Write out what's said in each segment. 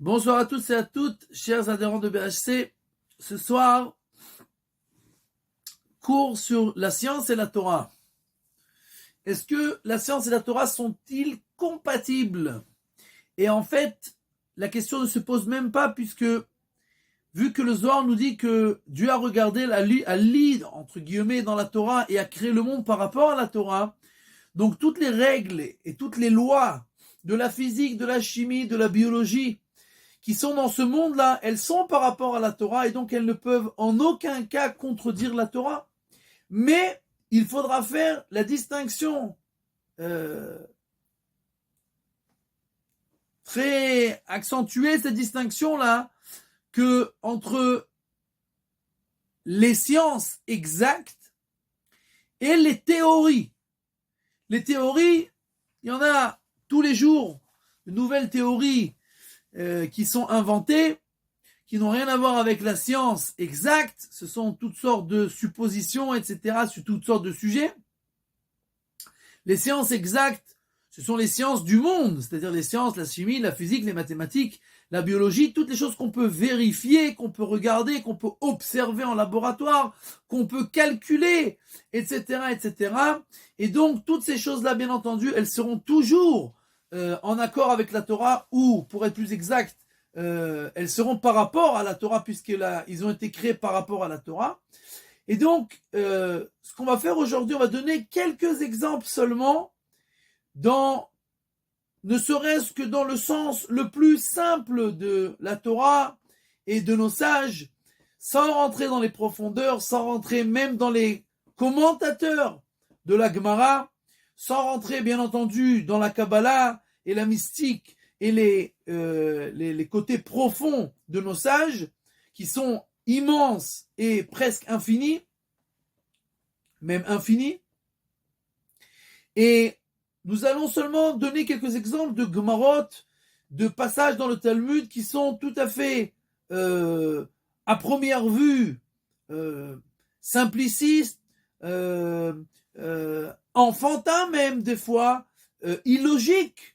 Bonsoir à tous et à toutes, chers adhérents de BHC. Ce soir, cours sur la science et la Torah. Est-ce que la science et la Torah sont-ils compatibles? Et en fait, la question ne se pose même pas puisque, vu que le Zohar nous dit que Dieu a regardé à lire, entre guillemets, dans la Torah et a créé le monde par rapport à la Torah, donc toutes les règles et toutes les lois de la physique, de la chimie, de la biologie, qui sont dans ce monde-là, elles sont par rapport à la Torah et donc elles ne peuvent en aucun cas contredire la Torah. Mais il faudra faire la distinction très accentuée, cette distinction-là, que entre les sciences exactes et les théories. Les théories, il y en a tous les jours, de nouvelles théories qui sont inventées, qui n'ont rien à voir avec la science exacte. Ce sont toutes sortes de suppositions, etc., sur toutes sortes de sujets. Les sciences exactes, ce sont les sciences du monde, c'est-à-dire les sciences, la chimie, la physique, les mathématiques, la biologie, toutes les choses qu'on peut vérifier, qu'on peut regarder, qu'on peut observer en laboratoire, qu'on peut calculer, etc., etc. Et donc, toutes ces choses-là, bien entendu, elles seront toujours en accord avec la Torah, ou, pour être plus exact, elles seront par rapport à la Torah, puisqu'ils ont été créés par rapport à la Torah. Et donc, ce qu'on va faire aujourd'hui, on va donner quelques exemples seulement, ne serait-ce que dans le sens le plus simple de la Torah et de nos sages, sans rentrer dans les profondeurs, sans rentrer même dans les commentateurs de la Gemara, sans rentrer bien entendu dans la Kabbalah et la mystique et les côtés profonds de nos sages, qui sont immenses et presque infinis, même infinis. Et nous allons seulement donner quelques exemples de Gemarot, de passages dans le Talmud qui sont tout à fait, à première vue, simplicistes, enfantins même des fois, illogiques.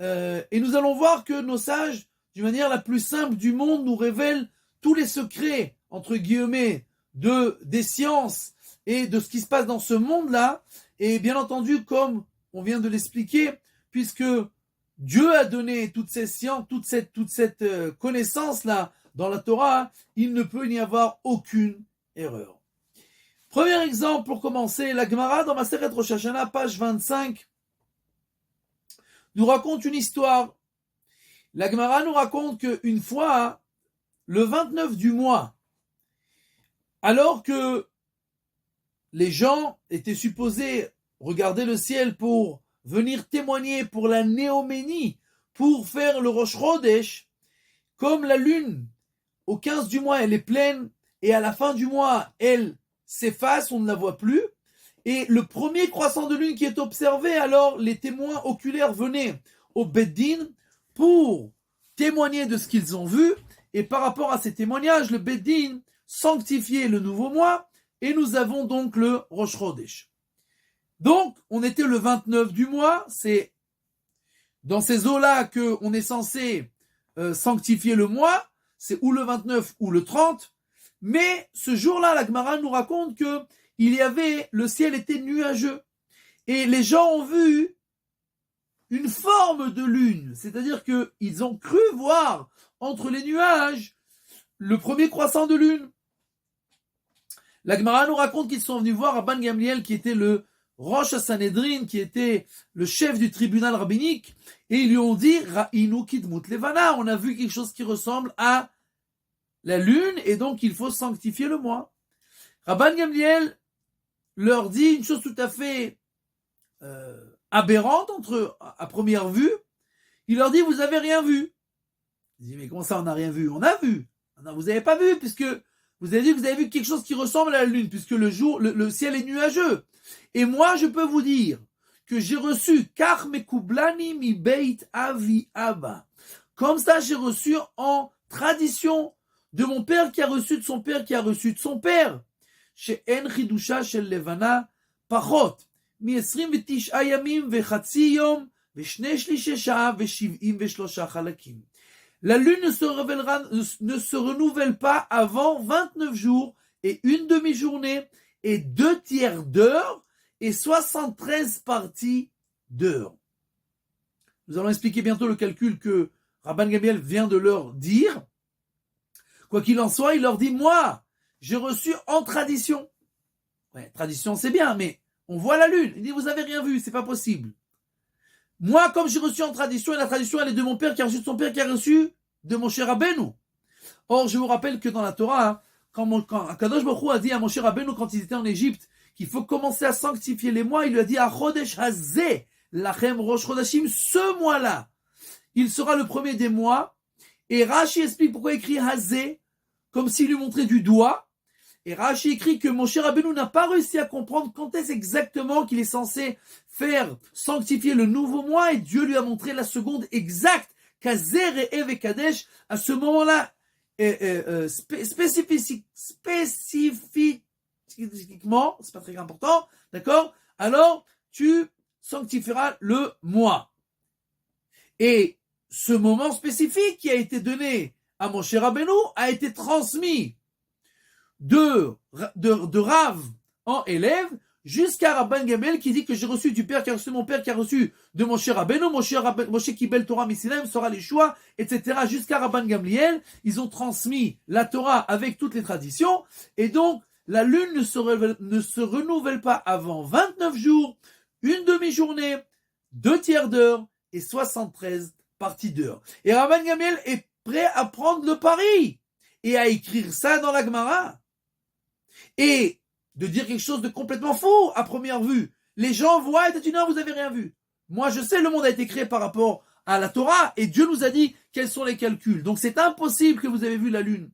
Et nous allons voir que nos sages, d'une manière la plus simple du monde, nous révèlent tous les secrets, entre guillemets, des sciences et de ce qui se passe dans ce monde-là. Et bien entendu, comme on vient de l'expliquer, puisque Dieu a donné toutes ces sciences, toute cette connaissance-là dans la Torah, il ne peut y avoir aucune erreur. Premier exemple pour commencer, la Gemara dans Maseret Rosh Hashanah, page 25, nous raconte une histoire. La Gemara nous raconte qu'une fois, le 29 du mois, alors que les gens étaient supposés regarder le ciel pour venir témoigner pour la néoménie, pour faire le Rosh Chodesh, comme la lune, au 15 du mois, elle est pleine, et à la fin du mois, elle s'efface, on ne la voit plus, et le premier croissant de lune qui est observé, alors les témoins oculaires venaient au Beddin pour témoigner de ce qu'ils ont vu, et par rapport à ces témoignages, le Beddin sanctifiait le nouveau mois, et nous avons donc le Rosh Chodesh. Donc, on était le 29 du mois, c'est dans ces eaux-là qu'on est censé sanctifier le mois, c'est ou le 29 ou le 30, mais ce jour-là, la Gemara nous raconte que le ciel était nuageux, et les gens ont vu une forme de lune, c'est-à-dire qu'ils ont cru voir entre les nuages le premier croissant de lune. La Gemara nous raconte qu'ils sont venus voir Rabban Gamliel, qui était le Rosh Sanhedrin, qui était le chef du tribunal rabbinique, et ils lui ont dit Ra'inu kidmut levana, on a vu quelque chose qui ressemble à la lune, et donc il faut sanctifier le mois. Rabban Gamliel leur dit une chose tout à fait aberrante à première vue. Il leur dit vous avez rien vu. Ils disent mais comment ça on n'a rien vu? On a vu. Non, vous n'avez pas vu, puisque vous avez dit que vous avez vu quelque chose qui ressemble à la lune, puisque le ciel est nuageux. Et moi, je peux vous dire que j'ai reçu Kach mekublani mi beit avi abba. Comme ça, j'ai reçu en tradition de mon père qui a reçu de son père qui a reçu de son père. Chez En chidusha shel levana pachot mi 29 yamim vechatzi yom ושני שלישי שעה ו73 חלקים. La lune ne se renouvelle pas avant 29 jours et une demi-journée et 2 tiers d'heure et 73 parties d'heure. Nous allons expliquer bientôt le calcul que Rabban Gamliel vient de leur dire. Quoi qu'il en soit, il leur dit, moi, j'ai reçu en tradition. Ouais, tradition, c'est bien, mais on voit la lune. Il dit, vous avez rien vu, c'est pas possible. Moi, comme j'ai reçu en tradition, et la tradition, elle est de mon père qui a reçu de son père qui a reçu de Moshe Rabbeinu. Or, je vous rappelle que dans la Torah, quand Akadosh Baruch Hu a dit à Moshe Rabbeinu, quand ils étaient en Égypte, qu'il faut commencer à sanctifier les mois, il lui a dit, à Chodesh Hazeh, Lachem Rosh Chodashim, ce mois-là, il sera le premier des mois. Et Rashi explique pourquoi il écrit Hazeh, comme s'il lui montrait du doigt. Et Rashi écrit que Moshe Rabbeinu n'a pas réussi à comprendre quand est-ce exactement qu'il est censé faire sanctifier le nouveau mois, et Dieu lui a montré la seconde exacte, Kazer et Eve Kadesh, à ce moment-là, spécifiquement, c'est pas très important, d'accord? Alors, tu sanctifieras le mois. Et ce moment spécifique qui a été donné à Moshe Rabbeinu a été transmis de Rav en élève jusqu'à Rabban Gamliel qui dit que j'ai reçu du père qui a reçu mon père qui a reçu de Moshe Rabbeinu, Moshe Kibel Torah Misinaim sera les choix, etc. jusqu'à Rabban Gamliel. Ils ont transmis la Torah avec toutes les traditions et donc la lune ne se renouvelle pas avant 29 jours, une demi-journée, 2 tiers d'heure et 73 parties d'heure. Et Rabban Gamliel est prêt à prendre le pari et à écrire ça dans la Gemara. Et de dire quelque chose de complètement faux à première vue. Les gens voient et disent non, vous n'avez rien vu. Moi, je sais, le monde a été créé par rapport à la Torah et Dieu nous a dit quels sont les calculs. Donc, c'est impossible que vous avez vu la lune.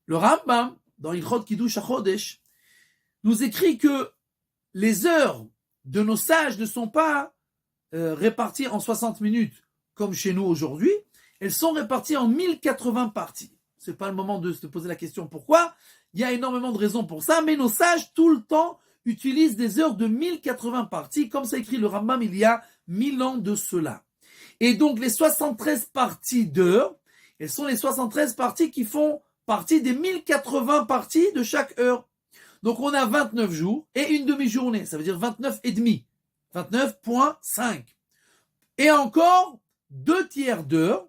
Le Rambam, dans Ilchot Kiddush HaChodesh, nous écrit que les heures de nos sages ne sont pas réparties en 60 minutes comme chez nous aujourd'hui. Elles sont réparties en 1080 parties. C'est pas le moment de se poser la question pourquoi. Il y a énormément de raisons pour ça, mais nos sages, tout le temps, utilisent des heures de 1080 parties, comme ça écrit le Rambam il y a 1000 ans de cela. Et donc, les 73 parties d'heures, elles sont les 73 parties qui font partie des 1080 parties de chaque heure. Donc, on a 29 jours et une demi-journée. Ça veut dire 29 et demi. 29,5. Et encore 2 tiers d'heure.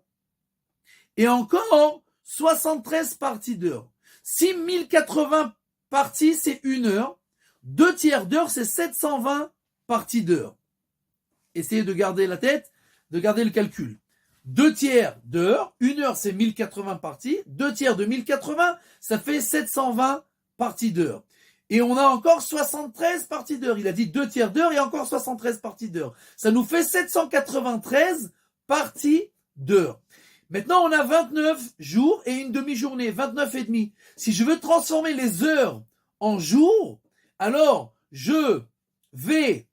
Et encore 73 parties d'heure. Si 1080 parties, c'est 1 heure, 2 tiers d'heure, c'est 720 parties d'heure. Essayez de garder la tête, de garder le calcul. 2 tiers d'heure, 1 heure, c'est 1080 parties, 2 tiers de 1080, ça fait 720 parties d'heure. Et on a encore 73 parties d'heure. Il a dit 2 tiers d'heure et encore 73 parties d'heure. Ça nous fait 793 parties d'heure. Maintenant, on a 29 jours et une demi-journée, 29 et demi. Si je veux transformer les heures en jours, alors je vais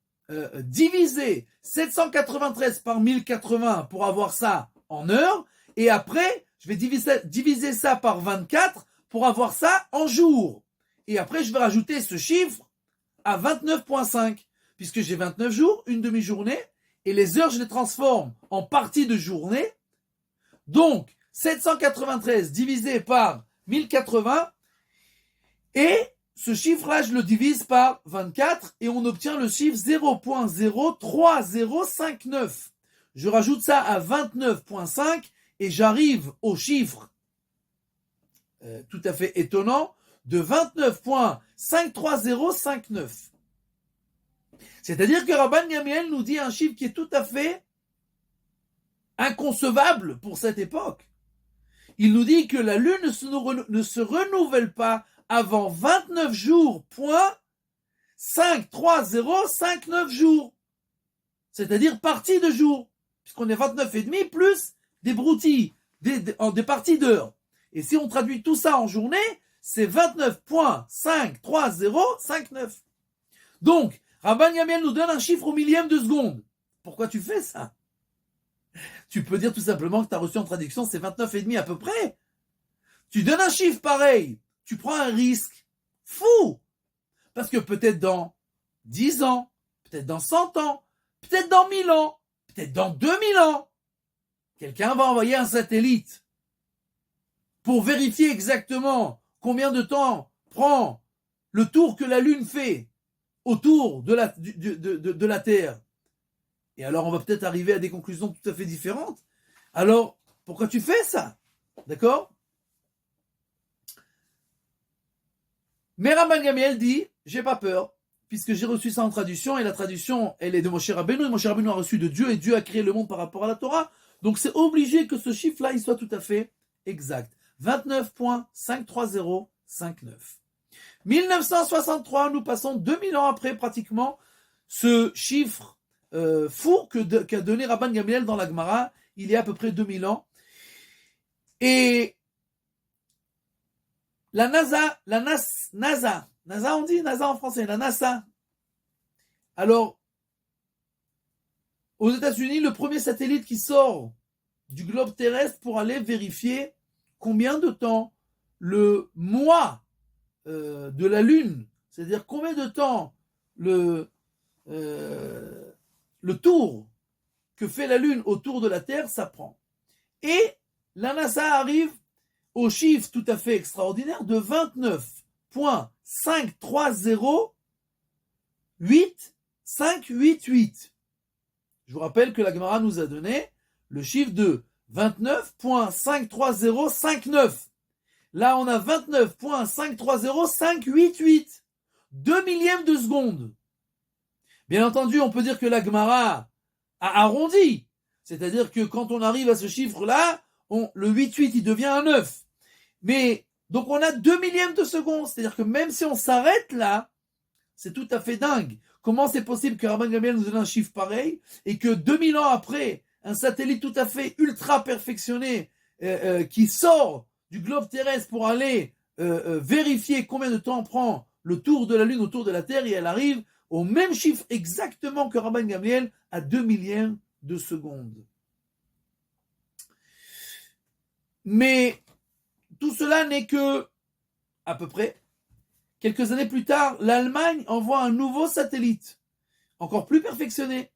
diviser 793 par 1080 pour avoir ça en heures. Et après, je vais diviser ça par 24 pour avoir ça en jours. Et après, je vais rajouter ce chiffre à 29,5. Puisque j'ai 29 jours, une demi-journée, et les heures, je les transforme en parties de journée. Donc, 793 divisé par 1080, et ce chiffre-là, je le divise par 24, et on obtient le chiffre 0.03059. Je rajoute ça à 29.5, et j'arrive au chiffre tout à fait étonnant de 29.53059. C'est-à-dire que Rabban Gamliel nous dit un chiffre qui est tout à fait inconcevable pour cette époque. Il nous dit que la lune ne se renouvelle pas avant 29 jours, point 53059 jours. C'est-à-dire partie de jour. Puisqu'on est 29 et demi plus des broutilles, des parties d'heures. Et si on traduit tout ça en journée, c'est 29.53059. Donc, Rabban Gamliel nous donne un chiffre au millième de seconde. Pourquoi tu fais ça? Tu peux dire tout simplement que tu as reçu en traduction, c'est 29,5 à peu près. Tu donnes un chiffre pareil, tu prends un risque fou. Parce que peut-être dans 10 ans, peut-être dans 100 ans, peut-être dans 1000 ans, peut-être dans 2000 ans, quelqu'un va envoyer un satellite pour vérifier exactement combien de temps prend le tour que la Lune fait autour de la Terre. Et alors, on va peut-être arriver à des conclusions tout à fait différentes. Alors, pourquoi tu fais ça? D'accord? Mais Rabban Gamliel dit, j'ai pas peur, puisque j'ai reçu ça en traduction, et la traduction, elle est de Moshe Rabbeinu, et Moshe Rabbeinu a reçu de Dieu, et Dieu a créé le monde par rapport à la Torah. Donc, c'est obligé que ce chiffre-là, il soit tout à fait exact. 29.53059. 1963, nous passons 2000 ans après, pratiquement, ce chiffre fou qu'a donné Rabban Gamliel dans la Gemara, il y a à peu près 2000 ans. Et la NASA, on dit NASA en français, la NASA. Alors, aux États-Unis, le premier satellite qui sort du globe terrestre pour aller vérifier combien de temps le mois de la Lune, c'est-à-dire combien de temps le tour que fait la Lune autour de la Terre, ça prend. Et la NASA arrive au chiffre tout à fait extraordinaire de 29.5308588. Je vous rappelle que la Gemara nous a donné le chiffre de 29.53059. Là, on a 29.530.588. 2 millièmes de seconde. Bien entendu, on peut dire que la Gemara a arrondi. C'est-à-dire que quand on arrive à ce chiffre-là, le 8-8, il devient un 9. Mais, donc on a 2 millièmes de seconde. C'est-à-dire que même si on s'arrête là, c'est tout à fait dingue. Comment c'est possible que Rabban Gamliel nous donne un chiffre pareil et que 2000 ans après, un satellite tout à fait ultra perfectionné qui sort du globe terrestre pour aller vérifier combien de temps prend le tour de la Lune autour de la Terre, et elle arrive au même chiffre exactement que Rabban Gamliel à 2 millièmes de seconde. Mais tout cela n'est que, à peu près, quelques années plus tard, l'Allemagne envoie un nouveau satellite, encore plus perfectionné,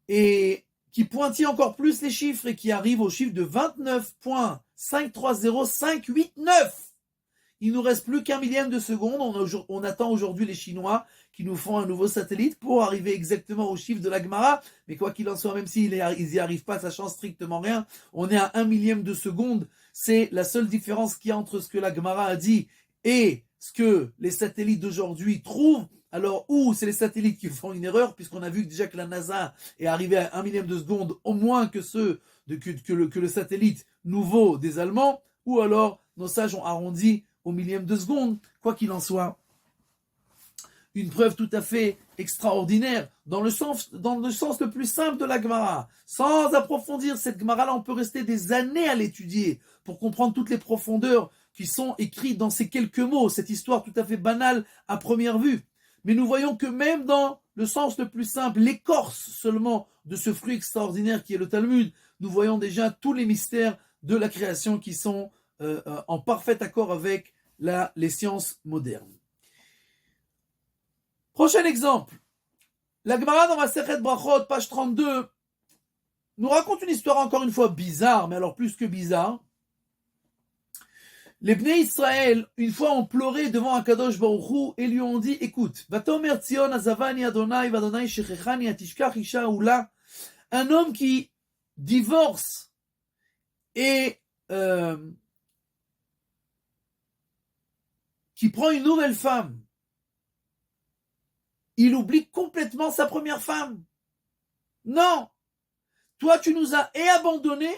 et qui pointille encore plus les chiffres et qui arrive au chiffre de 29.530.589. Il nous reste plus qu'un millième de seconde. On attend aujourd'hui les Chinois qui nous font un nouveau satellite pour arriver exactement au chiffre de la Gemara. Mais quoi qu'il en soit, même s'ils n'y arrivent pas, ça change strictement rien. On est à 1 millième de seconde. C'est la seule différence qu'il y a entre ce que la Gemara a dit et ce que les satellites d'aujourd'hui trouvent. Alors, ou c'est les satellites qui font une erreur, puisqu'on a vu déjà que la NASA est arrivée à 1 millième de seconde, au moins que le satellite nouveau des Allemands, ou alors nos sages ont arrondi au millième de seconde. Quoi qu'il en soit, une preuve tout à fait extraordinaire, dans le sens le plus simple de la Gemara. Sans approfondir cette Gemara-là, on peut rester des années à l'étudier pour comprendre toutes les profondeurs qui sont écrites dans ces quelques mots, cette histoire tout à fait banale à première vue. Mais nous voyons que même dans le sens le plus simple, l'écorce seulement de ce fruit extraordinaire qui est le Talmud, nous voyons déjà tous les mystères de la création qui sont en parfait accord avec les sciences modernes. Prochain exemple. La Gemara dans Masechet Brachot, page 32, nous raconte une histoire encore une fois bizarre, mais alors plus que bizarre. Les Bnei Israël, une fois, ont pleuré devant Akadosh Baruch Hu et lui ont dit, écoute, Vatomer Tzion azavani Adonai v'Adonai shechechani atishkach isha ula, un homme qui divorce et qui prend une nouvelle femme, il oublie complètement sa première femme. Non, toi tu nous as et abandonnés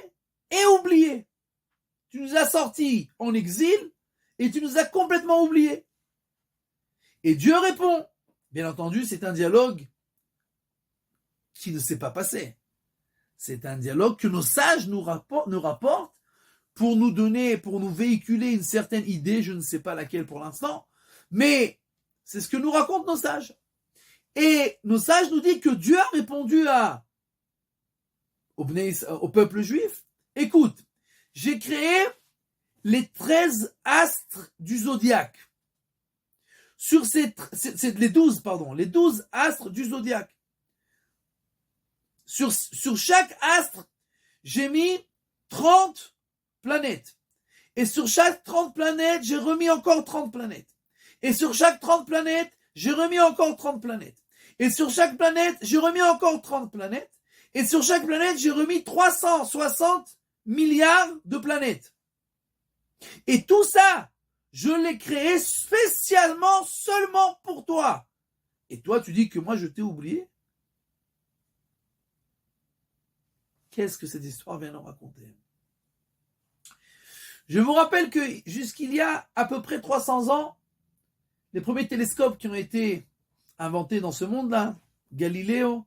et oubliés. Tu nous as sortis en exil et tu nous as complètement oubliés. Et Dieu répond. Bien entendu, c'est un dialogue qui ne s'est pas passé. C'est un dialogue que nos sages nous rapportent pour nous donner, pour nous véhiculer une certaine idée, je ne sais pas laquelle pour l'instant, mais c'est ce que nous racontent nos sages. Et nos sages nous disent que Dieu a répondu au peuple juif, écoute, j'ai créé les 13 astres du zodiaque. Sur les 12 astres du zodiaque. sur chaque astre, j'ai mis 30 planètes. Et sur chaque 30 planètes, j'ai remis encore 30 planètes. Et sur chaque 30 planètes, j'ai remis encore 30 planètes. Et sur chaque planète, j'ai remis encore 30 planètes. Et sur chaque planète, j'ai remis 360 milliards de planètes. Et tout ça, je l'ai créé spécialement seulement pour toi. Et toi, tu dis que moi, je t'ai oublié? Qu'est-ce que cette histoire vient nous raconter? Je vous rappelle que jusqu'il y a à peu près 300 ans, les premiers télescopes qui ont été inventés dans ce monde-là, Galiléo,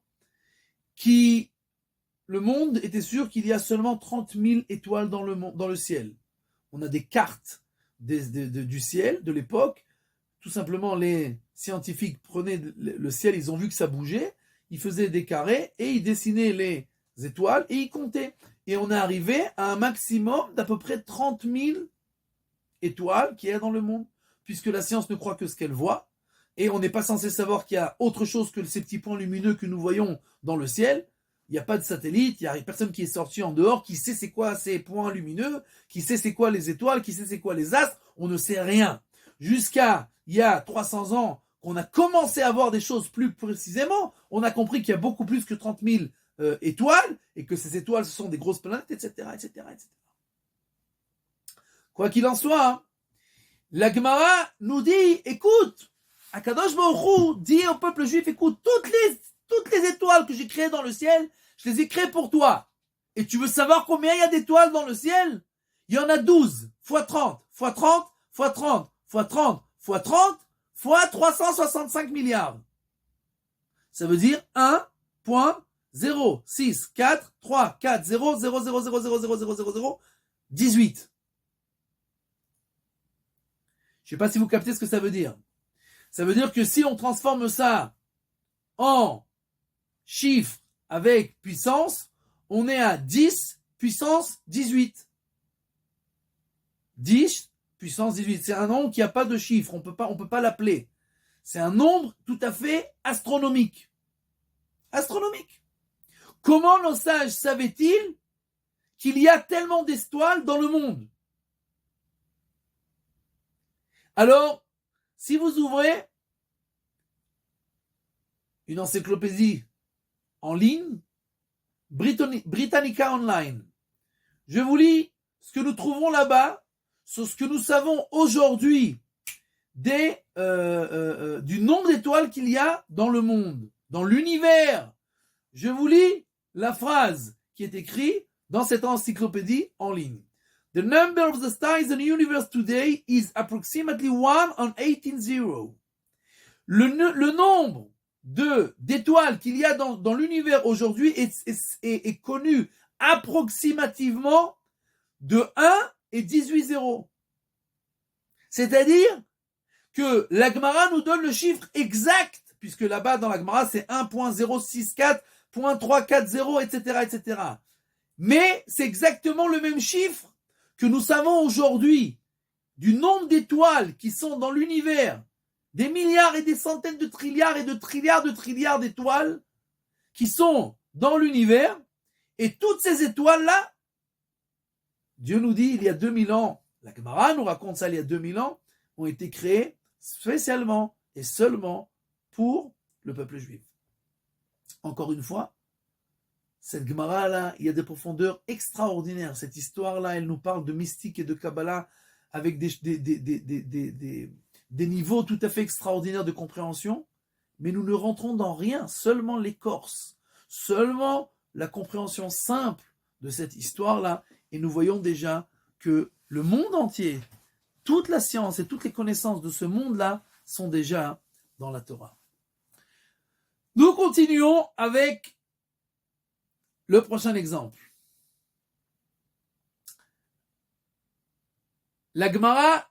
le monde était sûr qu'il y a seulement 30 000 étoiles dans le ciel. On a des cartes du ciel de l'époque. Tout simplement, les scientifiques prenaient le ciel, ils ont vu que ça bougeait, ils faisaient des carrés et ils dessinaient les étoiles et ils comptaient. Et on est arrivé à un maximum d'à peu près 30 000 étoiles qu'il y a dans le monde, puisque la science ne croit que ce qu'elle voit, et on n'est pas censé savoir qu'il y a autre chose que ces petits points lumineux que nous voyons dans le ciel. Il n'y a pas de satellite, il n'y a personne qui est sorti en dehors, qui sait c'est quoi ces points lumineux, qui sait c'est quoi les étoiles, qui sait c'est quoi les astres, on ne sait rien. Jusqu'à il y a 300 ans, qu'on a commencé à voir des choses plus précisément, on a compris qu'il y a beaucoup plus que 30 000 étoiles, et que ces étoiles, ce sont des grosses planètes, etc., etc., etc. Quoi qu'il en soit, hein, la Gemara nous dit, écoute, Akadosh Baruch Hu dit au peuple juif, écoute, toutes les étoiles que j'ai créées dans le ciel, je les ai créées pour toi. Et tu veux savoir combien il y a d'étoiles dans le ciel? Il y en a 12, fois 30, fois 30, fois 30, fois 30, fois 30, fois 365 milliards. Ça veut dire 1,06434000000018. Je ne sais pas si vous captez ce que ça veut dire. Ça veut dire que si on transforme ça en chiffre avec puissance, on est à 10 puissance 18. 10 puissance 18. C'est un nombre qui n'a pas de chiffre. On peut pas l'appeler. C'est un nombre tout à fait astronomique. Astronomique. Comment nos sages savaient-ils qu'il y a tellement d'étoiles dans le monde? Alors, si vous ouvrez une encyclopédie en ligne, Britannica Online, je vous lis ce que nous trouvons là-bas, sur ce que nous savons aujourd'hui du nombre d'étoiles qu'il y a dans le monde, dans l'univers. Je vous lis la phrase qui est écrite dans cette encyclopédie en ligne. The number of the stars in the universe today is approximately 1 on 18,0. Le nombre d'étoiles qu'il y a dans l'univers aujourd'hui est connu approximativement de 1 et 18 zéros. C'est-à-dire que la Gemara nous donne le chiffre exact, puisque là-bas dans la Gemara c'est 1.064.340, etc., etc. Mais c'est exactement le même chiffre que nous savons aujourd'hui du nombre d'étoiles qui sont dans l'univers, des milliards et des centaines de trilliards et de trilliards d'étoiles qui sont dans l'univers, et toutes ces étoiles-là, Dieu nous dit il y a 2000 ans, la Gemara nous raconte ça il y a 2000 ans, ont été créées spécialement et seulement pour le peuple juif. Encore une fois, cette Gemara-là, il y a des profondeurs extraordinaires. Cette histoire-là, elle nous parle de mystique et de Kabbalah avec des niveaux tout à fait extraordinaires de compréhension, mais nous ne rentrons dans rien, seulement l'écorce, seulement la compréhension simple de cette histoire-là, et nous voyons déjà que le monde entier, toute la science et toutes les connaissances de ce monde-là sont déjà dans la Torah. Nous continuons avec le prochain exemple. La Gemara,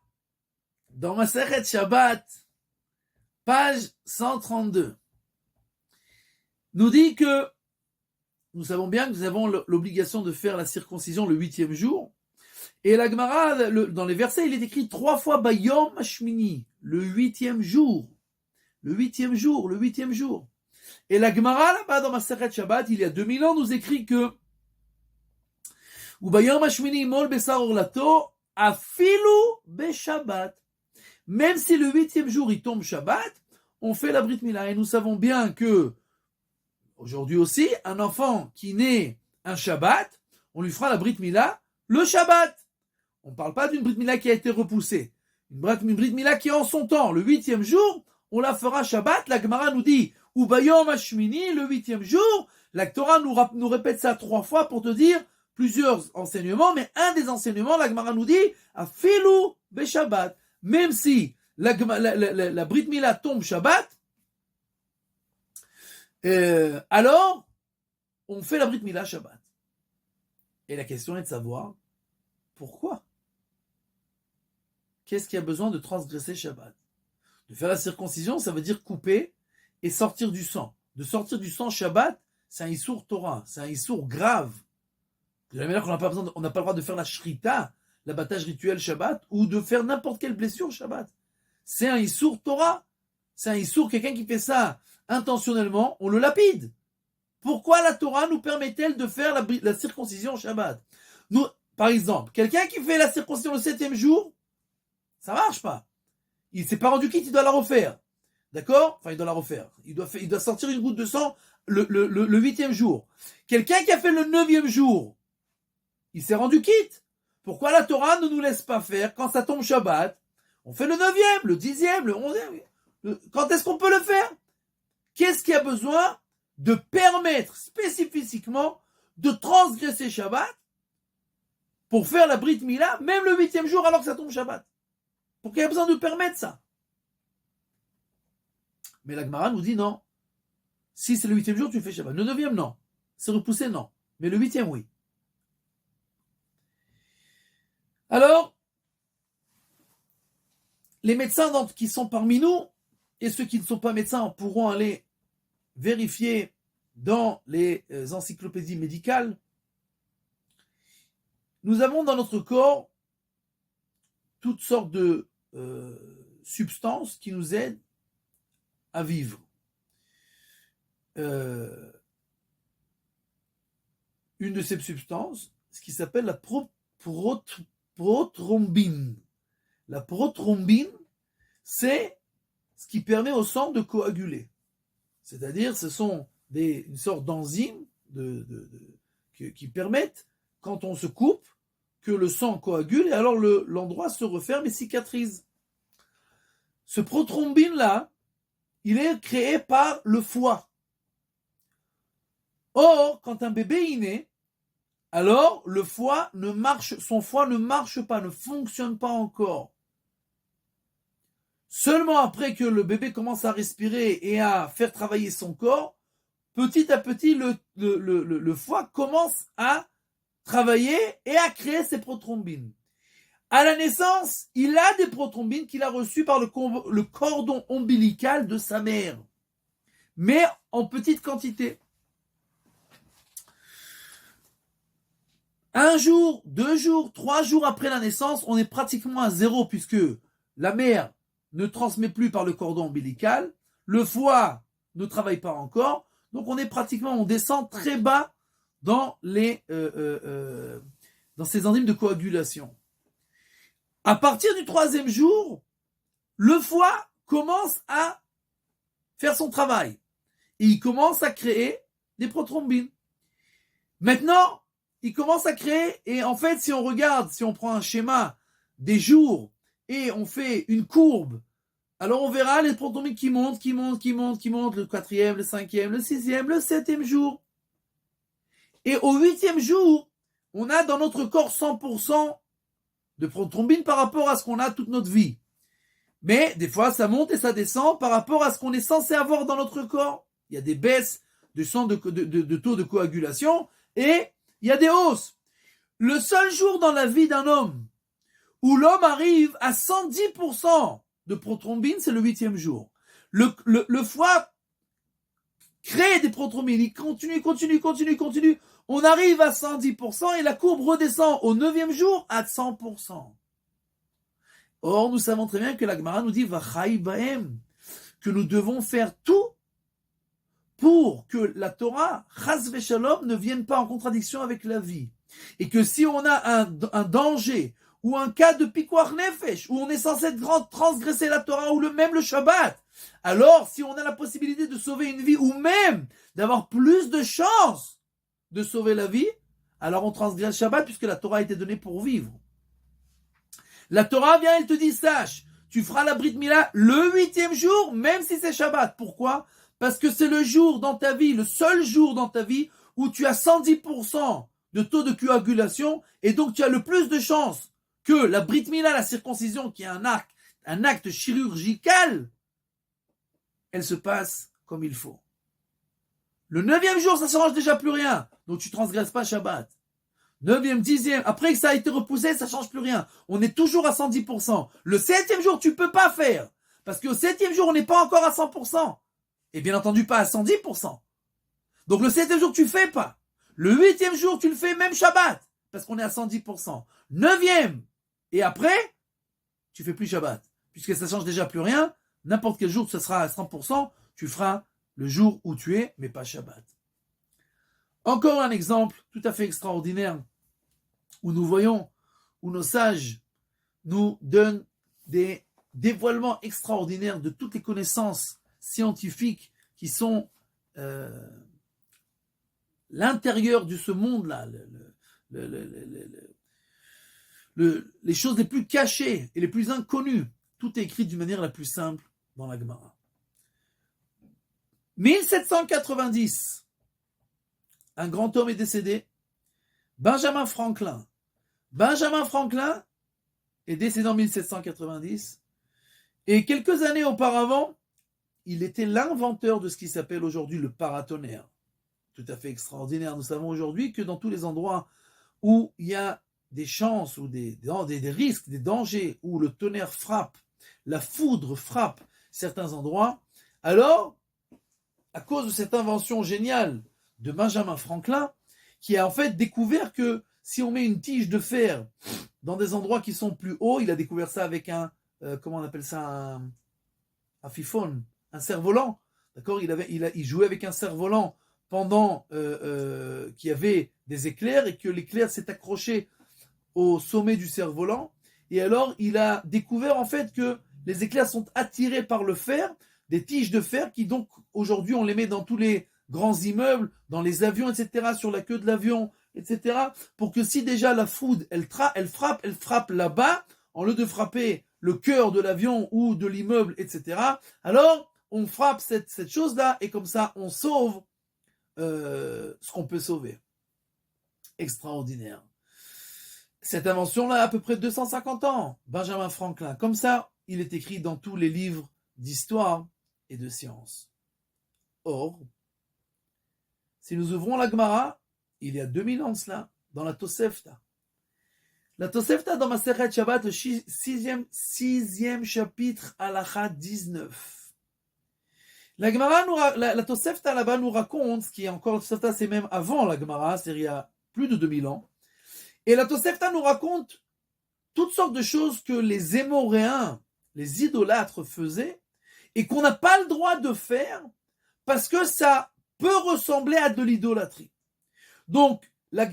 dans Masechet Shabbat, page 132, nous dit que nous savons bien que nous avons l'obligation de faire la circoncision le 8e jour. Et la Gemara, dans les versets, il est écrit 3 fois Bayom Hashmini, le 8e jour. Le 8e jour, le 8e jour. Et la Gemara, là-bas, dans Masechet Shabbat, il y a 2000 ans, nous écrit que Ubayom Hashmini Mol Besar Orlato Afilu Beshabbat. Même si le 8e jour, il tombe Shabbat, on fait la Brit Mila. Et nous savons bien que, aujourd'hui aussi, un enfant qui naît un Shabbat, on lui fera la Brit Mila le Shabbat. On ne parle pas d'une Brit Mila qui a été repoussée. Une Brit Mila qui est en son temps. Le 8e jour, on la fera Shabbat. La Gemara nous dit Ubayom Hashmini, le 8e jour. La Torah nous répète ça 3 fois pour te dire plusieurs enseignements, mais un des enseignements, la Gemara nous dit Afilu Beshabbat. Même si la Brit Mila tombe Shabbat, alors on fait la Brit Mila Shabbat. Et la question est de savoir pourquoi. Qu'est-ce qui a besoin de transgresser Shabbat? De faire la circoncision, ça veut dire couper et sortir du sang. De sortir du sang Shabbat, c'est un Issour Torah, c'est un Issour grave. De la manière qu'on n'a pas le droit de faire la shrita, l'abattage rituel Shabbat, ou de faire n'importe quelle blessure Shabbat. C'est un Issour Torah. C'est un Issour, quelqu'un qui fait ça intentionnellement, on le lapide. Pourquoi la Torah nous permet-elle de faire la circoncision Shabbat? Nous, par exemple, quelqu'un qui fait la circoncision le 7e jour, ça marche pas. Il s'est pas rendu quitte, il doit la refaire. D'accord? Enfin, il doit la refaire. Il doit sortir une goutte de sang le 8e jour. Quelqu'un qui a fait le 9e jour, il s'est rendu quitte. Pourquoi la Torah ne nous laisse pas faire quand ça tombe Shabbat? On fait le 9e, le 10e, le 11e. Quand est-ce qu'on peut le faire? Qu'est-ce qui a besoin de permettre spécifiquement de transgresser Shabbat pour faire la Brit Mila, même le 8e jour alors que ça tombe Shabbat? Pourquoi il y a besoin de permettre ça? Mais la Gemara nous dit non. Si c'est le 8e jour, tu fais Shabbat. Le 9e, non. C'est repoussé, non. Mais le 8e, oui. Alors, les médecins qui sont parmi nous, et ceux qui ne sont pas médecins pourront aller vérifier dans les encyclopédies médicales. Nous avons dans notre corps toutes sortes de substances qui nous aident à vivre. Une de ces substances, ce qui s'appelle la prothrombine. La prothrombine, c'est ce qui permet au sang de coaguler. C'est-à-dire, ce sont une sorte d'enzymes qui permettent, quand on se coupe, que le sang coagule et alors l'endroit se referme et cicatrise. Ce prothrombine-là, il est créé par le foie. Or, quand un bébé est né, alors son foie ne marche pas, ne fonctionne pas encore. Seulement après que le bébé commence à respirer et à faire travailler son corps, petit à petit, le foie commence à travailler et à créer ses prothrombines. À la naissance, il a des prothrombines qu'il a reçues par le cordon ombilical de sa mère, mais en petite quantité. 1 jour, 2 jours, 3 jours après la naissance, on est pratiquement à 0 puisque la mère ne transmet plus par le cordon ombilical, le foie ne travaille pas encore, donc on descend très bas dans ces enzymes de coagulation. À partir du 3e jour, le foie commence à faire son travail et il commence à créer des prothrombines. Maintenant, il commence à créer, et en fait, si on prend un schéma des jours et on fait une courbe, alors on verra les prothrombines qui montent, le 4e, le 5e, le 6e, le 7e jour. Et au 8e jour, on a dans notre corps 100% de prothrombines par rapport à ce qu'on a toute notre vie. Mais des fois, ça monte et ça descend par rapport à ce qu'on est censé avoir dans notre corps. Il y a des baisses de taux de coagulation et il y a des hausses. Le seul jour dans la vie d'un homme où l'homme arrive à 110% de prothrombine, c'est le 8e jour. Le foie crée des prothrombines, il continue. On arrive à 110% et la courbe redescend au 9e jour à 100%. Or, nous savons très bien que la Gemara nous dit Vachai Bahem, que nous devons faire tout pour que la Torah, chas v'shalom, ne vienne pas en contradiction avec la vie. Et que si on a un danger, ou un cas de pikuach nefesh, où on est censé transgresser la Torah, ou même le Shabbat, alors si on a la possibilité de sauver une vie, ou même d'avoir plus de chances de sauver la vie, alors on transgresse Shabbat, puisque la Torah a été donnée pour vivre. La Torah vient, elle te dit, sache, tu feras la Brit Mila le 8e jour, même si c'est Shabbat. Pourquoi ? Parce que c'est le jour dans ta vie, le seul jour dans ta vie, où tu as 110% de taux de coagulation, et donc tu as le plus de chances que la Brit Mila, la circoncision, qui est un acte chirurgical, elle se passe comme il faut. Le 9e jour, ça ne change déjà plus rien, donc tu ne transgresses pas Shabbat. 9e, 10e, après que ça a été repoussé, ça ne change plus rien. On est toujours à 110%. Le 7e jour, tu ne peux pas faire, parce qu'au 7e jour, on n'est pas encore à 100%. Et bien entendu, pas à 110%. Donc le 7e jour, tu ne fais pas. Le 8e jour, tu le fais même Shabbat, parce qu'on est à 110%. 9e, et après, tu fais plus Shabbat, puisque ça change déjà plus rien. N'importe quel jour, ce sera à 100%, tu feras le jour où tu es, mais pas Shabbat. Encore un exemple tout à fait extraordinaire, où nous voyons, où nos sages nous donnent des dévoilements extraordinaires de toutes les connaissances scientifiques qui sont l'intérieur de ce monde-là, les choses les plus cachées et les plus inconnues. Tout est écrit d'une manière la plus simple dans la Gemara. 1790, un grand homme est décédé, Benjamin Franklin. Benjamin Franklin est décédé en 1790, et quelques années auparavant, il était l'inventeur de ce qui s'appelle aujourd'hui le paratonnerre. Tout à fait extraordinaire. Nous savons aujourd'hui que dans tous les endroits où il y a des chances ou des risques, des dangers, où le tonnerre frappe, la foudre frappe certains endroits, alors, à cause de cette invention géniale de Benjamin Franklin, qui a en fait découvert que si on met une tige de fer dans des endroits qui sont plus hauts, il a découvert ça avec comment on appelle ça, un fifone, un cerf-volant, d'accord, il jouait avec un cerf-volant pendant qu'il y avait des éclairs et que l'éclair s'est accroché au sommet du cerf-volant, et alors il a découvert en fait que les éclairs sont attirés par le fer, des tiges de fer qui donc aujourd'hui on les met dans tous les grands immeubles, dans les avions, etc., sur la queue de l'avion, etc., pour que si déjà la foudre elle frappe là-bas, en lieu de frapper le cœur de l'avion ou de l'immeuble, etc., alors on frappe cette chose-là et comme ça on sauve ce qu'on peut sauver. Extraordinaire. Cette invention-là a à peu près 250 ans, Benjamin Franklin. Comme ça, il est écrit dans tous les livres d'histoire et de science. Or, si nous ouvrons la Gemara, il y a 2000 ans de cela, dans la Tosefta. La Tosefta dans Masechet Shabbat, le 6e chapitre, Halacha 19. La Gemara, la Tosefta là-bas nous raconte, ce qui est encore, Tosefta c'est même avant la Gemara, c'est-à-dire il y a plus de 2000 ans. Et la Tosefta nous raconte toutes sortes de choses que les Émoréens, les idolâtres faisaient, et qu'on n'a pas le droit de faire, parce que ça peut ressembler à de l'idolâtrie. Donc, la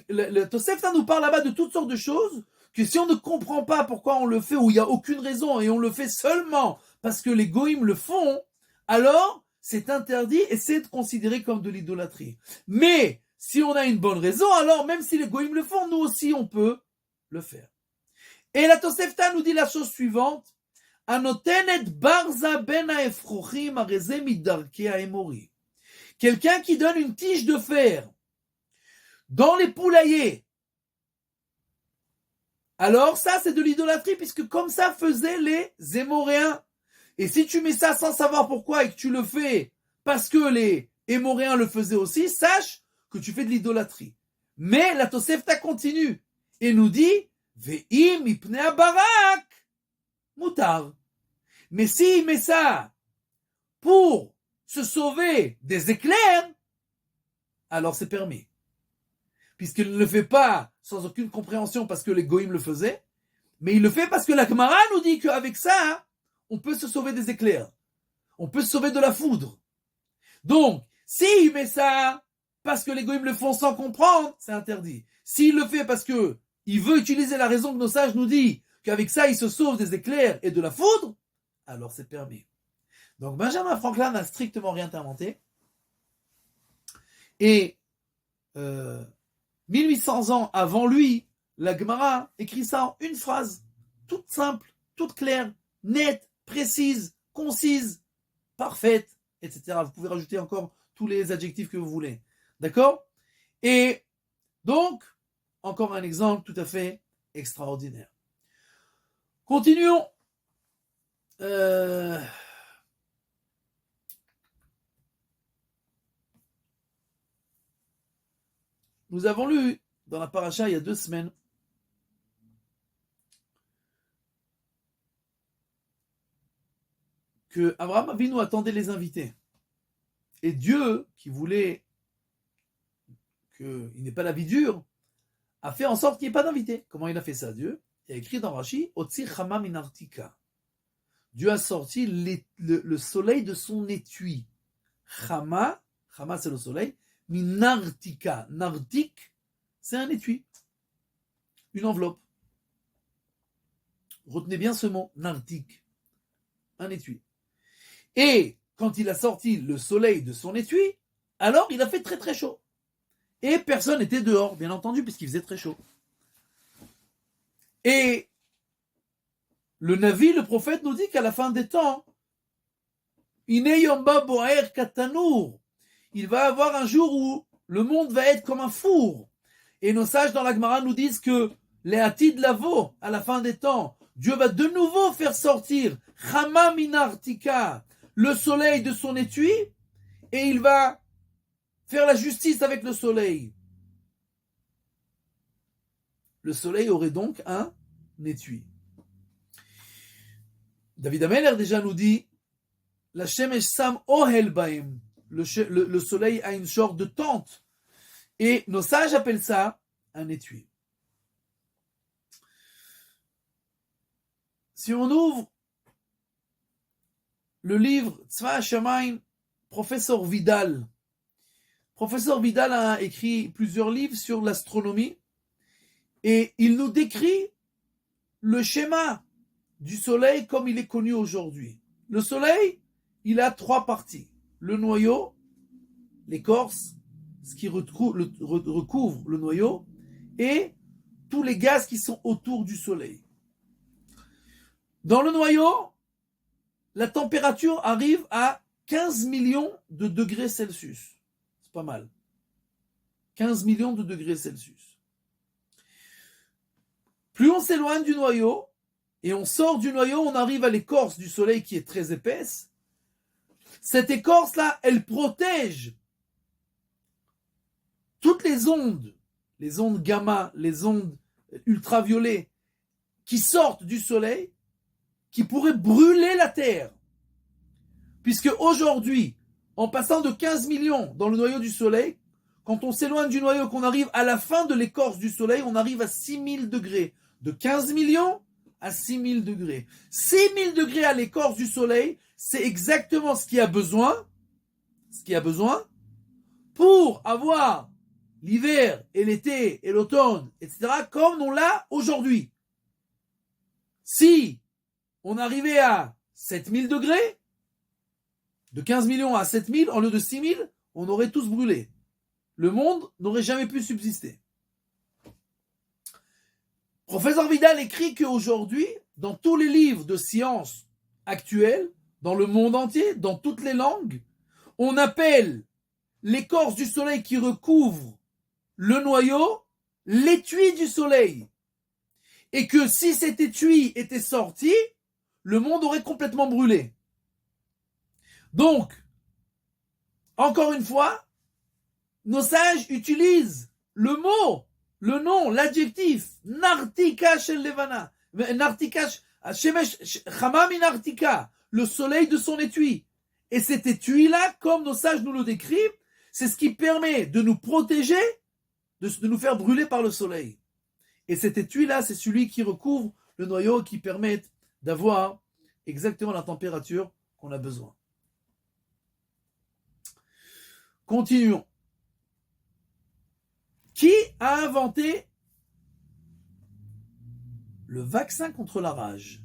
Tosefta nous parle là-bas de toutes sortes de choses, que si on ne comprend pas pourquoi on le fait, ou il n'y a aucune raison, et on le fait seulement parce que les goïms le font, alors c'est interdit et c'est considéré comme de l'idolâtrie. Mais, si on a une bonne raison, alors même si les goïms le font, nous aussi on peut le faire. Et la Tosefta nous dit la chose suivante, Anotenet barza ben haefrochim areze midarkei haemori. Quelqu'un qui donne une tige de fer dans les poulaillers, alors ça c'est de l'idolâtrie, puisque comme ça faisaient les Émoréens. Et si tu mets ça sans savoir pourquoi et que tu le fais parce que les Émoréens le faisaient aussi, sache que tu fais de l'idolâtrie. Mais la Tosefta continue et nous dit Ve'im ipnei barak mutar. Mais s'il met ça pour se sauver des éclairs, alors c'est permis. Puisqu'il ne le fait pas sans aucune compréhension parce que les goïms le faisaient, mais il le fait parce que la Gemara nous dit qu'avec ça, on peut se sauver des éclairs. On peut se sauver de la foudre. Donc, S'il met ça parce que les goïms le font sans comprendre, c'est interdit. S'il le fait parce que il veut utiliser la raison que nos sages nous disent qu'avec ça, il se sauve des éclairs et de la foudre, alors c'est permis. Donc Benjamin Franklin n'a strictement rien inventé. Et 1800 ans avant lui, la Gemara écrit ça en une phrase, toute simple, toute claire, nette, précise, concise, parfaite, etc. Vous pouvez rajouter encore tous les adjectifs que vous voulez. D'accord? Et donc, encore un exemple tout à fait extraordinaire. Continuons. Nous avons lu dans la paracha il y a 2 semaines que Abraham Avinu attendait les invités. Et Dieu, qui voulait qu'il n'ait pas la vie dure, a fait en sorte qu'il n'y ait pas d'invités. Comment il a fait ça, Dieu? Il a écrit dans Rashi, Otsi Chama Minartika. Dieu a sorti le soleil de son étui. Chama c'est le soleil, Minartika. Nartik, c'est un étui, une enveloppe. Retenez bien ce mot, Nartik, un étui. Et quand il a sorti le soleil de son étui, alors il a fait très très chaud. Et personne n'était dehors, bien entendu, puisqu'il faisait très chaud. Et le Navi, le prophète, nous dit qu'à la fin des temps, il va y avoir un jour où le monde va être comme un four. Et nos sages dans la Gemara nous disent que les Atid Lavo, à la fin des temps, Dieu va de nouveau faire sortir Chama Minartika, le soleil de son étui, et il va faire la justice avec le soleil. Le soleil aurait donc un étui. David Ameller déjà nous dit la Shemesh Sam Ohel Baem. Le soleil a une sorte de tente. Et nos sages appellent ça un étui. Si on ouvre le livre Tzva Shamayim, professeur Vidal a écrit plusieurs livres sur l'astronomie et il nous décrit le schéma du soleil comme il est connu aujourd'hui. Le soleil, il a 3 parties. Le noyau, l'écorce, ce qui recouvre le noyau, et tous les gaz qui sont autour du soleil. Dans le noyau, la température arrive à 15 millions de degrés Celsius. C'est pas mal. 15 millions de degrés Celsius. Plus on s'éloigne du noyau, et on sort du noyau, on arrive à l'écorce du soleil qui est très épaisse. Cette écorce-là, elle protège toutes les ondes gamma, les ondes ultraviolets qui sortent du soleil, qui pourraient brûler la Terre. Puisque aujourd'hui, en passant de 15 millions dans le noyau du soleil, quand on s'éloigne du noyau, qu'on arrive à la fin de l'écorce du soleil, on arrive à 6000 degrés. De 15 millions à 6000 degrés. 6000 degrés à l'écorce du soleil, c'est exactement ce qu'il y a besoin pour avoir l'hiver et l'été et l'automne, etc., comme on l'a aujourd'hui. Si on arrivait à 7000 degrés, de 15 millions à 7000, en lieu de 6000, on aurait tous brûlé. Le monde n'aurait jamais pu subsister. Professeur Vidal écrit qu'aujourd'hui, dans tous les livres de sciences actuels, dans le monde entier, dans toutes les langues, on appelle l'écorce du soleil qui recouvre le noyau l'étui du soleil. Et que si cet étui était sorti, le monde aurait complètement brûlé. Donc, encore une fois, nos sages utilisent le mot, le nom, l'adjectif, Nartika shel Levana, Nartika, Shemesh, Chama min Nartika, le soleil de son étui. Et cet étui-là, comme nos sages nous le décrivent, c'est ce qui permet de nous protéger, de nous faire brûler par le soleil. Et cet étui-là, c'est celui qui recouvre le noyau, qui permet d'avoir exactement la température qu'on a besoin. Continuons. Qui a inventé le vaccin contre la rage?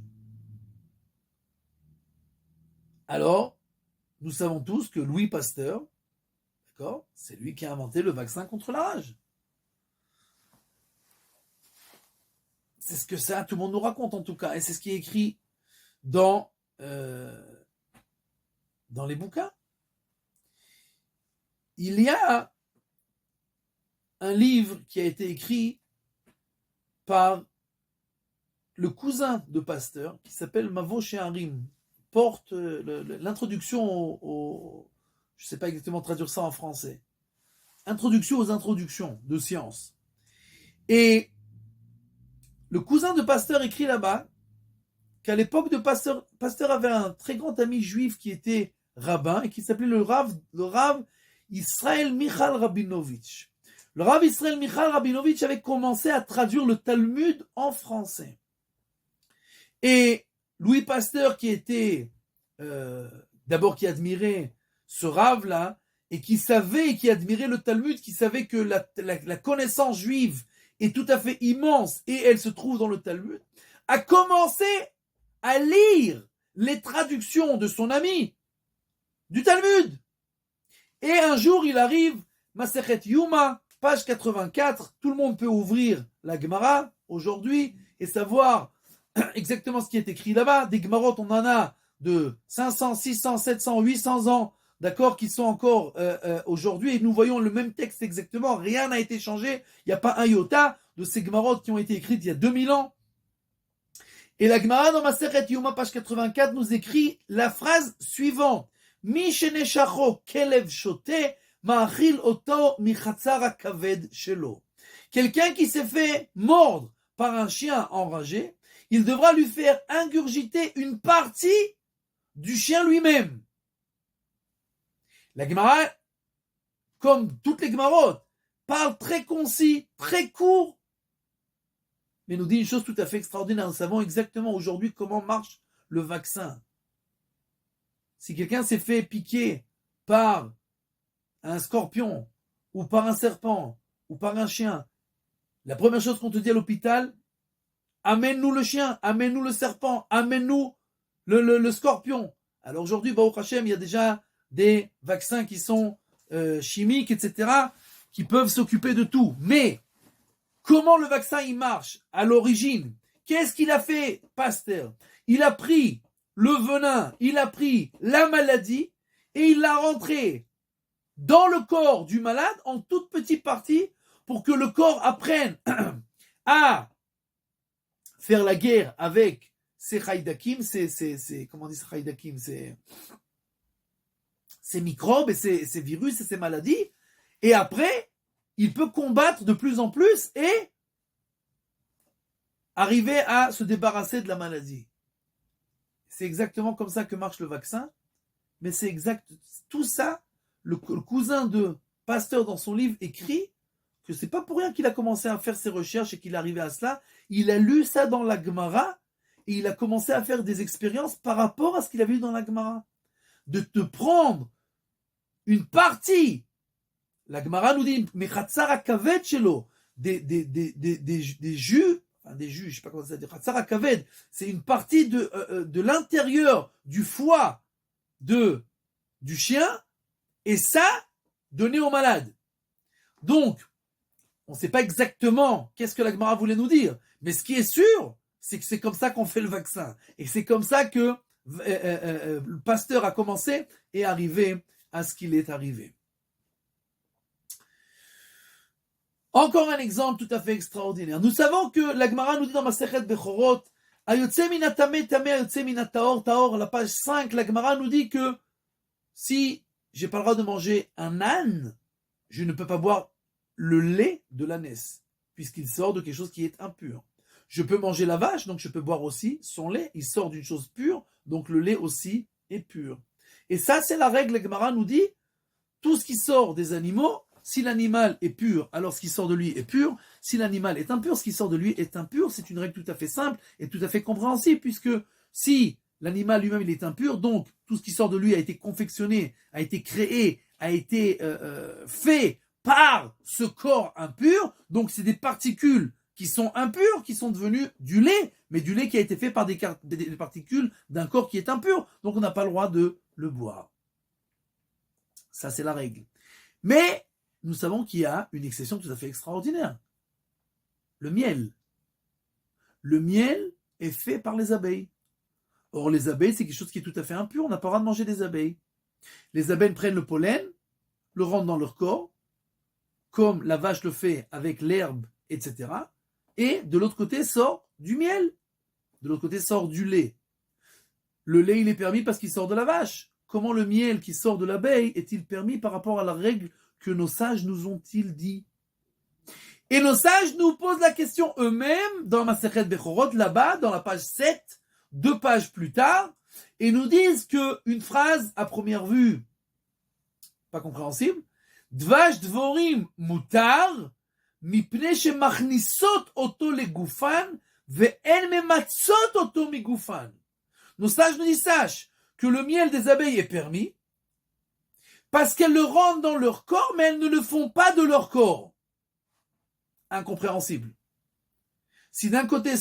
Alors, nous savons tous que Louis Pasteur, d'accord, c'est lui qui a inventé le vaccin contre la rage. C'est ce que ça, tout le monde nous raconte en tout cas, et c'est ce qui est écrit dans les bouquins. Il y a un livre qui a été écrit par le cousin de Pasteur, qui s'appelle Mavo Sheharim, porte l'introduction je ne sais pas exactement traduire ça en français, introduction aux introductions de science. Et le cousin de Pasteur écrit là-bas qu'à l'époque de Pasteur, Pasteur avait un très grand ami juif qui était rabbin et qui s'appelait le Rav Israël Michal Rabinovitch. Le Rav Israël Michal Rabinovitch avait commencé à traduire le Talmud en français. Et Louis Pasteur, qui était d'abord qui admirait ce Rav-là, et qui savait et qui admirait le Talmud, qui savait que la connaissance juive est tout à fait immense et elle se trouve dans le Talmud, a commencé à lire les traductions de son ami du Talmud. Et un jour, il arrive, Masechet Yuma, page 84, tout le monde peut ouvrir la Gemara aujourd'hui et savoir exactement ce qui est écrit là-bas. Des Gemarot, on en a de 500, 600, 700, 800 ans, d'accord, qui sont encore aujourd'hui, et nous voyons le même texte exactement, rien n'a été changé, il n'y a pas un iota de ces Gemarot qui ont été écrites il y a 2000 ans. Et la Gemara dans Masechet Yuma, page 84, nous écrit la phrase suivante. Mi sheneshacho kelev shote ma'achil oto michatzar hakaved shelo. Quelqu'un qui s'est fait mordre par un chien enragé, il devra lui faire ingurgiter une partie du chien lui-même. La Gemara, comme toutes les Gemarot, parle très concis, très court, mais nous dit une chose tout à fait extraordinaire. Nous savons exactement aujourd'hui comment marche le vaccin. Si quelqu'un s'est fait piquer par un scorpion, ou par un serpent, ou par un chien, la première chose qu'on te dit à l'hôpital, amène-nous le chien, amène-nous le serpent, amène-nous le scorpion. Alors aujourd'hui, Baruch Hashem, il y a déjà des vaccins qui sont chimiques, etc., qui peuvent s'occuper de tout. Mais comment le vaccin il marche à l'origine? Qu'est-ce qu'il a fait, Pasteur? Il a pris le venin, il a pris la maladie et il l'a rentré dans le corps du malade en toute petite partie pour que le corps apprenne à faire la guerre avec ces haïdakim, comment on dit ces haïdakim, ces microbes et ces virus et ces maladies, et après, il peut combattre de plus en plus et arriver à se débarrasser de la maladie. C'est exactement comme ça que marche le vaccin, mais c'est exact, tout ça, le cousin de Pasteur dans son livre écrit que c'est pas pour rien qu'il a commencé à faire ses recherches et qu'il est arrivé à cela. Il a lu ça dans la Gemara et il a commencé à faire des expériences par rapport à ce qu'il avait lu dans la Gemara. De te prendre une partie, la Gemara nous dit, mechatzar hakaved shelo, des jus, enfin des jus, je sais pas comment ça dit, chatzar hakaved, c'est une partie de l'intérieur du foie du chien, et ça, donné au malade. Donc, on ne sait pas exactement qu'est-ce que la Gemara voulait nous dire, mais ce qui est sûr, c'est que c'est comme ça qu'on fait le vaccin. Et c'est comme ça que le Pasteur a commencé et est arrivé à ce qu'il est arrivé. Encore un exemple tout à fait extraordinaire. Nous savons que la Gemara nous dit dans Masechet Bechorot, Ayotse mina tameh, tameh, ayotse mina taor, taor, la page 5, la Gemara nous dit que si j'ai pas le droit de manger un âne, je ne peux pas boire le lait de l'ânesse, puisqu'il sort de quelque chose qui est impur. Je peux manger la vache, donc je peux boire aussi son lait. Il sort d'une chose pure, donc le lait aussi est pur. Et ça, c'est la règle. La Gemara nous dit, tout ce qui sort des animaux, si l'animal est pur, alors ce qui sort de lui est pur. Si l'animal est impur, ce qui sort de lui est impur. C'est une règle tout à fait simple et tout à fait compréhensible, puisque si l'animal lui-même il est impur, donc tout ce qui sort de lui a été confectionné, a été créé a été fait par ce corps impur, donc c'est des particules qui sont impures, qui sont devenues du lait, mais du lait qui a été fait par des particules d'un corps qui est impur, donc on n'a pas le droit de le boire. Ça, c'est la règle. Mais nous savons qu'il y a une exception tout à fait extraordinaire. Le miel. Le miel est fait par les abeilles. Or, les abeilles, c'est quelque chose qui est tout à fait impur, on n'a pas le droit de manger des abeilles. Les abeilles prennent le pollen, le rentrent dans leur corps, comme la vache le fait avec l'herbe, etc. Et de l'autre côté sort du miel. De l'autre côté sort du lait. Le lait, il est permis parce qu'il sort de la vache. Comment le miel qui sort de l'abeille est-il permis par rapport à la règle que nos sages nous ont-ils dit? Et nos sages nous posent la question eux-mêmes dans Masechet Bechorot, là-bas, dans la page 7, 2 pages plus tard, et nous disent qu'une phrase, à première vue, pas compréhensible, Dvash dvorim mutar, mipne shemachnisot oto legufan, ve'en mematzot oto migufan. Nos sages nous disent, sache que le miel des abeilles est permis, parce qu'elles le rendent dans leur corps, mais elles ne le font pas de leur corps. Incompréhensible. Si d'un côté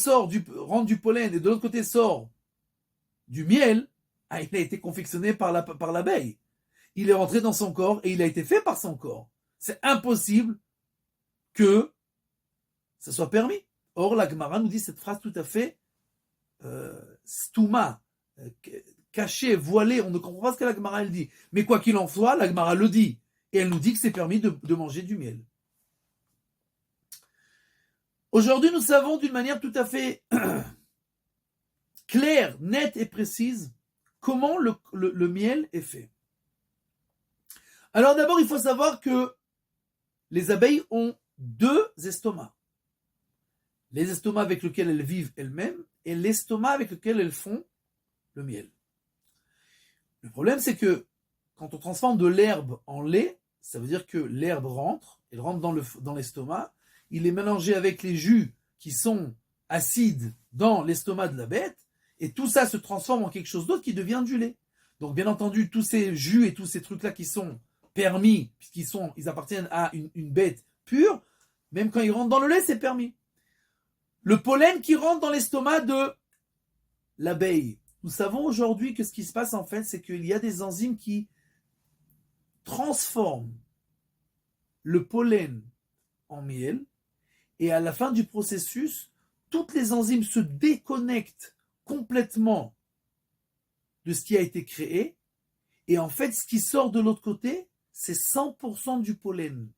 rentre du pollen et de l'autre côté sort du miel, il a été confectionné par l'abeille. Il est rentré dans son corps et il a été fait par son corps. C'est impossible que ça soit permis. Or, la Gemara nous dit cette phrase tout à fait stouma, cachée, voilée. On ne comprend pas ce que la Gemara elle dit. Mais quoi qu'il en soit, la Gemara le dit. Et elle nous dit que c'est permis de manger du miel. Aujourd'hui, nous savons d'une manière tout à fait claire, nette et précise comment le miel est fait. Alors d'abord, il faut savoir que les abeilles ont 2 estomacs. Les estomacs avec lesquels elles vivent elles-mêmes et l'estomac avec lequel elles font le miel. Le problème, c'est que quand on transforme de l'herbe en lait, ça veut dire que l'herbe rentre, elle rentre dans l'estomac, il est mélangé avec les jus qui sont acides dans l'estomac de la bête, et tout ça se transforme en quelque chose d'autre qui devient du lait. Donc bien entendu, tous ces jus et tous ces trucs-là qui sont permis, puisqu'ils appartiennent à une bête pure, même quand ils rentrent dans le lait, c'est permis. Le pollen qui rentre dans l'estomac de l'abeille. Nous savons aujourd'hui que ce qui se passe en fait, c'est qu'il y a des enzymes qui transforment le pollen en miel, et à la fin du processus, toutes les enzymes se déconnectent complètement de ce qui a été créé, et en fait, ce qui sort de l'autre côté, c'est 100% du pollen.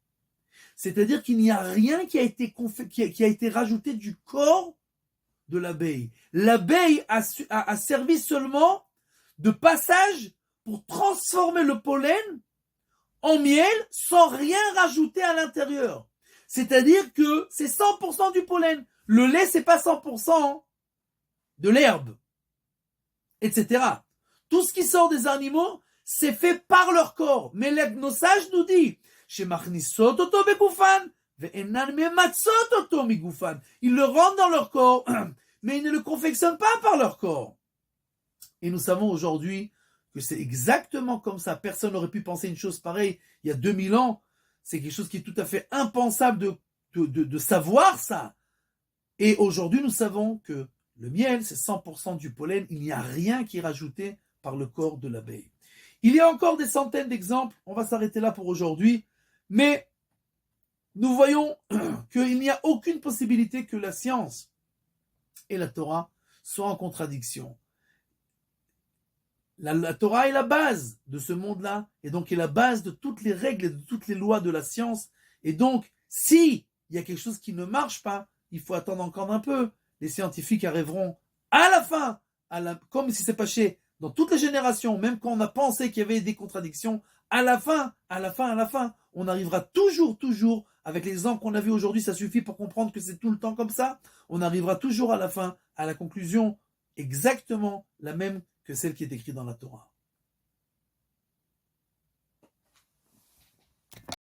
C'est-à-dire qu'il n'y a rien qui a été rajouté du corps de l'abeille. L'abeille a servi seulement de passage pour transformer le pollen en miel sans rien rajouter à l'intérieur. C'est-à-dire que c'est 100% du pollen. Le lait, c'est pas 100% de l'herbe, etc. Tout ce qui sort des animaux, c'est fait par leur corps. Mais nos sages nous disent, ils le rendent dans leur corps, mais ils ne le confectionnent pas par leur corps. Et nous savons aujourd'hui que c'est exactement comme ça. Personne n'aurait pu penser une chose pareille il y a 2000 ans. C'est quelque chose qui est tout à fait impensable de savoir ça. Et aujourd'hui, nous savons que le miel, c'est 100% du pollen. Il n'y a rien qui est rajouté par le corps de l'abeille. Il y a encore des centaines d'exemples. On va s'arrêter là pour aujourd'hui. Mais nous voyons qu'il n'y a aucune possibilité que la science et la Torah soient en contradiction. La Torah est la base de ce monde-là, et donc est la base de toutes les règles et de toutes les lois de la science. Et donc, si il y a quelque chose qui ne marche pas, il faut attendre encore un peu. Les scientifiques arriveront à la fin, comme si c'est passé dans toutes les générations, même quand on a pensé qu'il y avait des contradictions, à la fin, on arrivera toujours, avec l'exemple qu'on a vu aujourd'hui, ça suffit pour comprendre que c'est tout le temps comme ça, on arrivera toujours à la fin, à la conclusion exactement la même que celle qui est écrite dans la Torah.